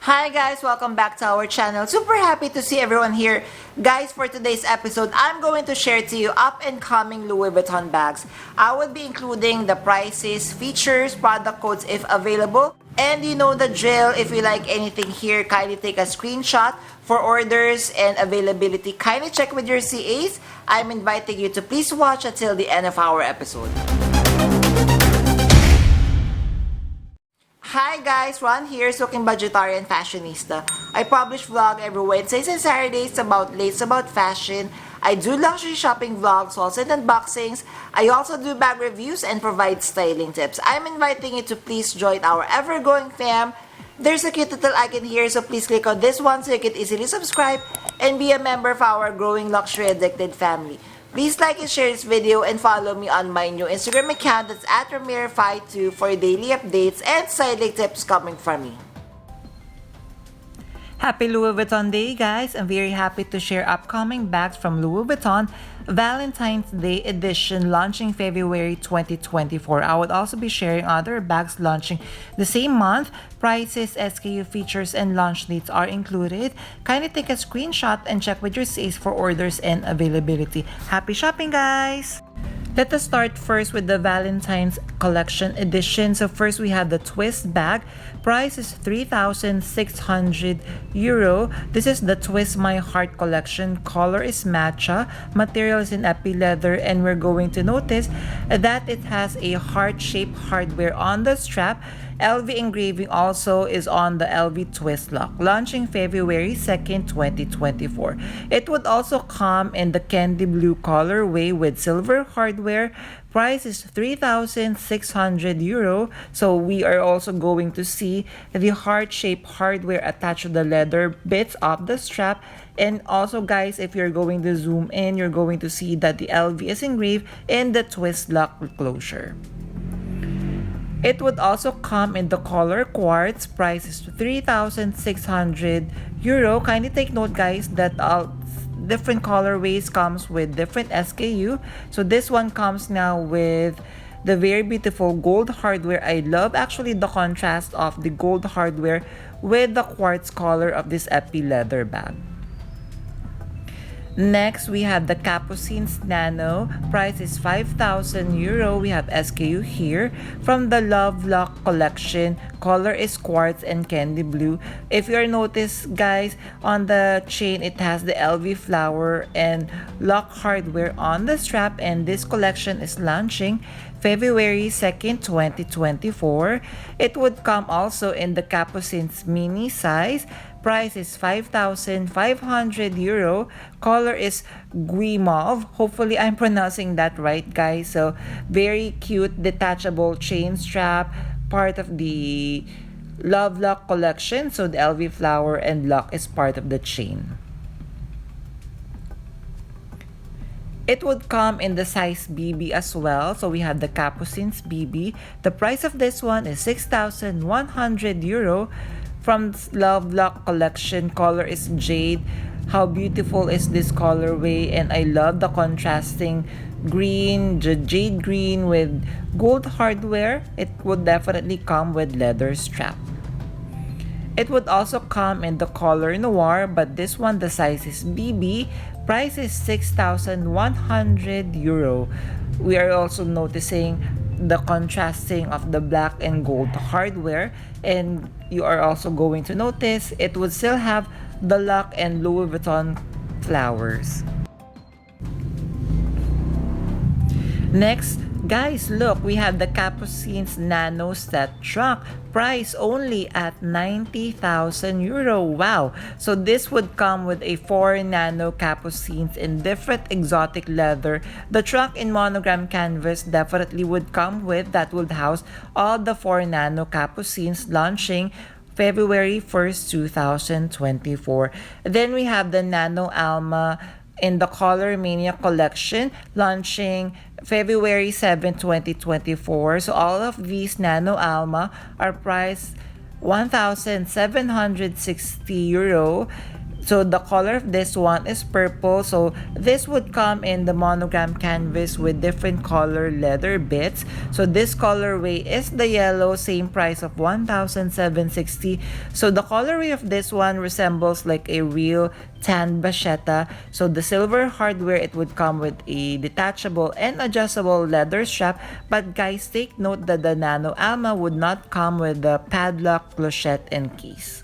Hi guys, welcome back to our channel. Super happy to see everyone here. Guys, for today's episode, I'm going to share to you up-and-coming Louis Vuitton bags. I will be including the prices, features, product codes if available. And you know the drill, if you like anything here, kindly take a screenshot. For orders and availability, kindly check with your CAs. I'm inviting you to please watch until the end of our episode. Hi guys, Ron here, Suking Budgetarian Fashionista. I publish vlog every Wednesdays and Saturdays about lates about fashion. I do luxury shopping vlogs, hauls and unboxings. I also do bag reviews and provide styling tips. I'm inviting you to please join our ever-growing fam. There's a cute little icon here, so please click on this one so you can easily subscribe and be a member of our growing luxury addicted family. Please like and share this video and follow me on my new Instagram account that's at Ramir52 for daily updates and styling tips coming from me. Happy Louis Vuitton Day, guys! I'm very happy to share upcoming bags from Louis Vuitton Valentine's Day edition launching February 2024. I would also be sharing other bags launching the same month. Prices, SKU features, and launch dates are included. Kindly take a screenshot and check with your CAs for orders and availability. Happy shopping, guys! Let us start first with the Valentine's Collection Edition. So first we have the twist bag. Price is 3,600 euro. This is the Twist My Heart collection. Color is matcha. Material is in epi leather, and we're going to notice that it has a heart-shaped hardware on the strap. LV engraving also is on the LV twist lock, launching February 2nd, 2024. It would also come in the candy blue colorway with silver hardware. Price is 3,600 euro. So we are also going to see the heart-shaped hardware attached to the leather bits of the strap. And also, guys, if you're going to zoom in, you're going to see that the LV is engraved in the twist lock closure. It would also come in the color quartz. Price is 3,600 euro. Kindly take note, guys, that different colorways comes with different SKU. So this one comes now with the very beautiful gold hardware. I love actually the contrast of the gold hardware with the quartz color of this epi leather bag. Next, we have the Capucines Nano. Price is 5,000 euro. We have SKU here from the Love Lock collection. Color is quartz and candy blue. If you notice, guys, on the chain, it has the LV flower and lock hardware on the strap. And this collection is launching February 2nd, 2024. It would come also in the Capucines mini size. Price is 5,500 euro. Color is gui mauve. Hopefully I'm pronouncing that right, guys. So very cute detachable chain strap, part of the Love Lock collection. So the LV flower and lock is part of the chain. It would come in the size BB as well. So we have the Capucines BB. The price of this one is 6,100 euro. From Love Lock collection, color is jade. How beautiful is this colorway, and I love the contrasting green, jade green with gold hardware. It would definitely come with leather strap. It would also come in the color noir, but this one the size is BB. Price is 6,100 euro. We are also noticing the contrasting of the black and gold hardware, and you are also going to notice it would still have the lock and Louis Vuitton flowers. Next, guys, look, we have the Capucines Nano Set Trunk. Price only at 90,000 euro. Wow! So this would come with a 4 nano Capucines in different exotic leather. The trunk in monogram canvas definitely would come with. That would house all the 4 nano Capucines, launching February 1st, 2024. Then we have the Nano Alma in the Color Mania collection, launching February 7, 2024. So all of these Nano Alma are priced 1,760 euro. So the color of this one is purple. So this would come in the monogram canvas with different color leather bits. So this colorway is the yellow, same price of 1,760. So the colorway of this one resembles like a real tan bacheta. So the silver hardware, it would come with a detachable and adjustable leather strap. But guys, take note that the Nano Alma would not come with the padlock, clochette, and keys.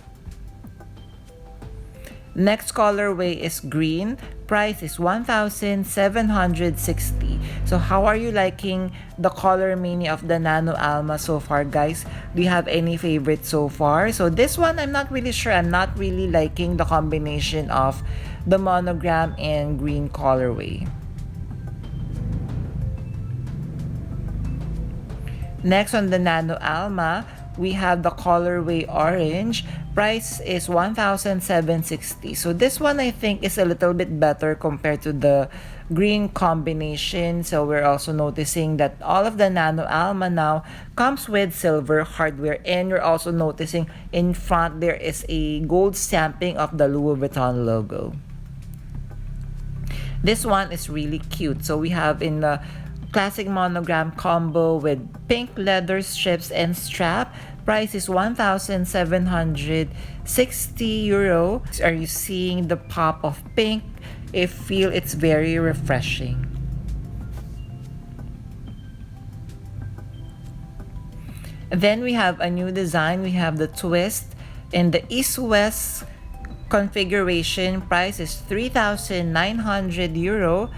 Next colorway is green. Price is 1,760. So how are you liking the color mania of the Nano Alma so far, guys? Do you have any favorites so far? So this one, I'm not really sure. I'm not really liking the combination of the monogram and green colorway. Next on the Nano Alma, we have the colorway orange. Price is 1,760. So this one I think is a little bit better compared to the green combination. So we're also noticing that all of the Nano Alma now comes with silver hardware, and you're also noticing in front there is a gold stamping of the Louis Vuitton logo. This one is really cute. So we have in the classic monogram combo with pink leather strips and strap. Price is 1,760 euro. Are you seeing the pop of pink? I feel it's very refreshing. Then we have a new design. We have the twist in the east-west configuration. Price is 3,900 euro.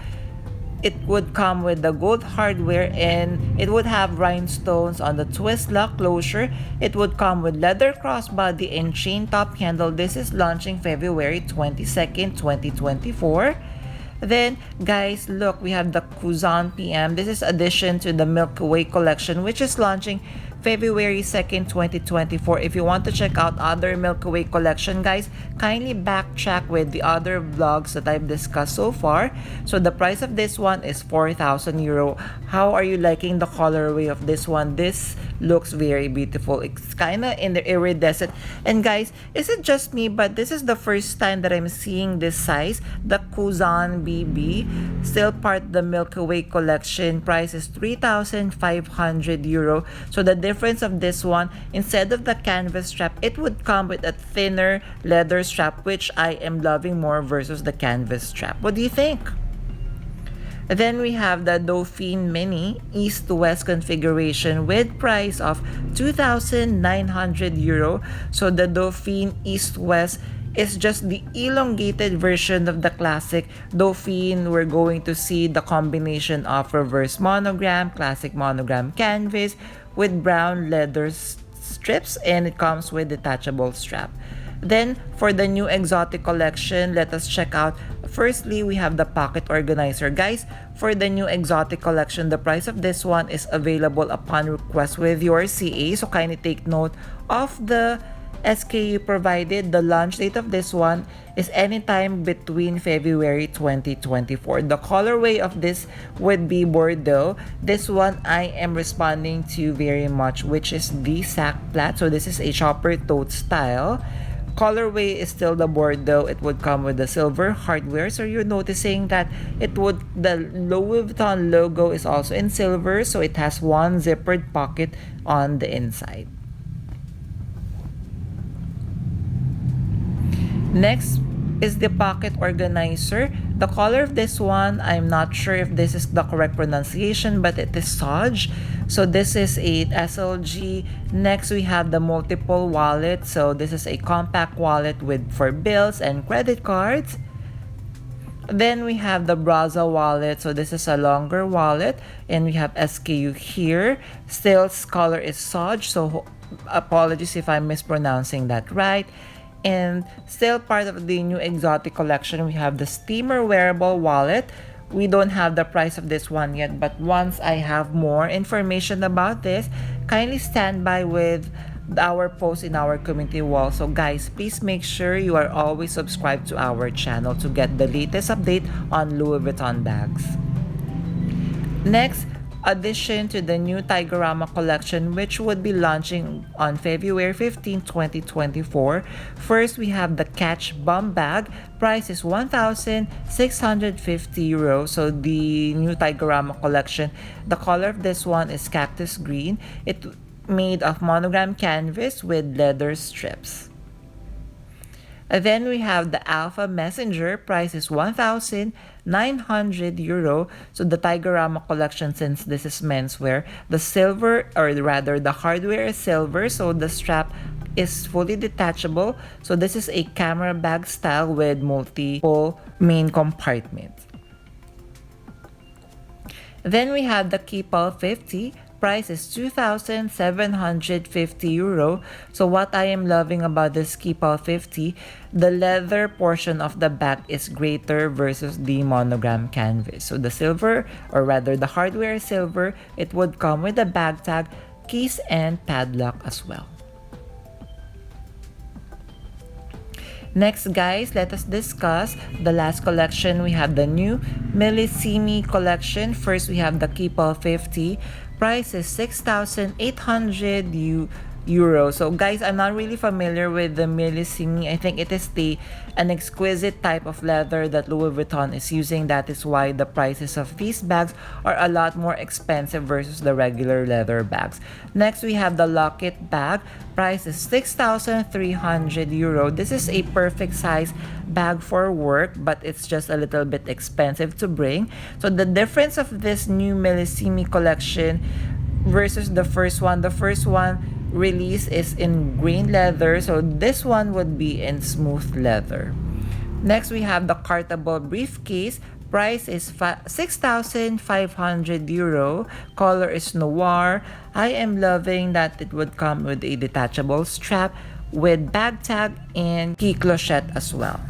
It would come with the gold hardware, and it would have rhinestones on the twist lock closure. It would come with leather crossbody and chain top handle. This is launching February 22nd, 2024. Then, guys, look, we have the Kuzan PM. This is addition to the Milky Way collection, which is launching February 2nd, 2024. If you want to check out other Milky Way collection, guys, kindly backtrack with the other vlogs that I've discussed so far. So the price of this one is 4,000 euro. How are you liking the colorway of this one? This looks very beautiful. It's kind of in the iridescent. And guys, is it just me, but this is the first time that I'm seeing this size, the Kuzan BB, still part of the Milky Way collection. Price is 3,500 euro. So the difference of this one, instead of the canvas strap, it would come with a thinner leather strap, which I am loving more versus the canvas strap. What do you think? Then we have the Dauphine Mini East-West configuration with price of 2,900 euro. So the Dauphine East-West is just the elongated version of the classic Dauphine. We're going to see the combination of reverse monogram, classic monogram canvas with brown leather strips, and it comes with detachable strap. Then for the new exotic collection, let us check out. Firstly, we have the pocket organizer. Guys, for the new exotic collection, the price of this one is available upon request with your CA. So kindly take note of the SKU provided. The launch date of this one is anytime between February 2024. The colorway of this would be Bordeaux. This one I am responding to very much, which is the sack plat. So this is a shopper tote style. Colorway is still the Bordeaux. It would come with the silver hardware. So you're noticing that the Louis Vuitton logo is also in silver. So it has one zippered pocket on the inside. Next is the pocket organizer. The color of this one, I'm not sure if this is the correct pronunciation, but it is Sage. So this is a SLG. Next, we have the multiple wallet. So this is a compact wallet for bills and credit cards. Then we have the Braza wallet. So this is a longer wallet, and we have SKU here. Still, color is Sage. So apologies if I'm mispronouncing that right. And still part of the new exotic collection, we have the steamer wearable wallet. We don't have the price of this one yet, but once I have more information about this, kindly stand by with our post in our community wall. So guys, please make sure you are always subscribed to our channel to get the latest update on Louis Vuitton bags. Next, addition to the new Tigerama collection, which would be launching on February 15, 2024. First, we have the Catch Bum Bag. Price is 1,650 euros. So the new Tigerama collection, the color of this one is cactus green. It made of monogram canvas with leather strips. And then we have the Alpha Messenger. Price is 1,900 euro. So the Tigerama collection, since this is menswear, the silver, or rather the hardware is silver, so the strap is fully detachable. So this is a camera bag style with multiple main compartments. Then we have the KEEPALL 50. Price is 2,750 euro. So what I am loving about this KEEPALL 50, the leather portion of the bag is greater versus the monogram canvas. So the silver, or rather the hardware is silver, it would come with a bag tag, keys, and padlock as well. Next, guys, let us discuss the last collection. We have the new Melimi collection. First, we have the KEEPALL 50. Price is 6,800 euro. So guys, I'm not really familiar with the Melimi. I think it is an exquisite type of leather that Louis Vuitton is using. That is why the prices of these bags are a lot more expensive versus the regular leather bags. Next, we have the Locket bag. Price is 6,300 euro. This is a perfect size bag for work, but it's just a little bit expensive to bring. So the difference of this new Melimi collection versus the first one release is in green leather, so this one would be in smooth leather. Next, we have the Cartable briefcase. Price is 6,500 euro. Color is noir. I am loving that it would come with a detachable strap with bag tag and key clochette as well.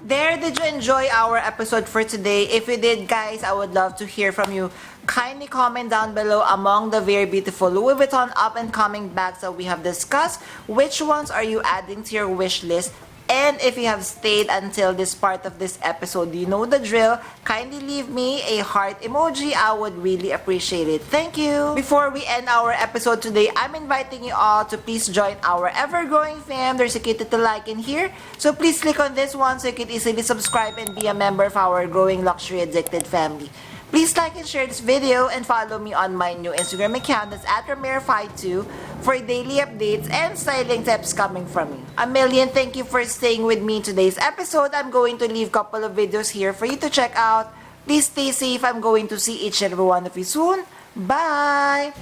There, did you enjoy our episode for today? If you did, guys, I would love to hear from you. Kindly comment down below among the very beautiful Louis Vuitton up-and-coming bags that we have discussed. Which ones are you adding to your wish list? And if you have stayed until this part of this episode, you know the drill. Kindly leave me a heart emoji. I would really appreciate it. Thank you. Before we end our episode today, I'm inviting you all to please join our ever-growing fam. There's a key to like in here. So please click on this one so you can easily subscribe and be a member of our growing luxury addicted family. Please like and share this video and follow me on my new Instagram account, that's @RamirFi2, for daily updates and styling tips coming from me. A million thank you for staying with me in today's episode. I'm going to leave a couple of videos here for you to check out. Please stay safe. I'm going to see each and every one of you soon. Bye!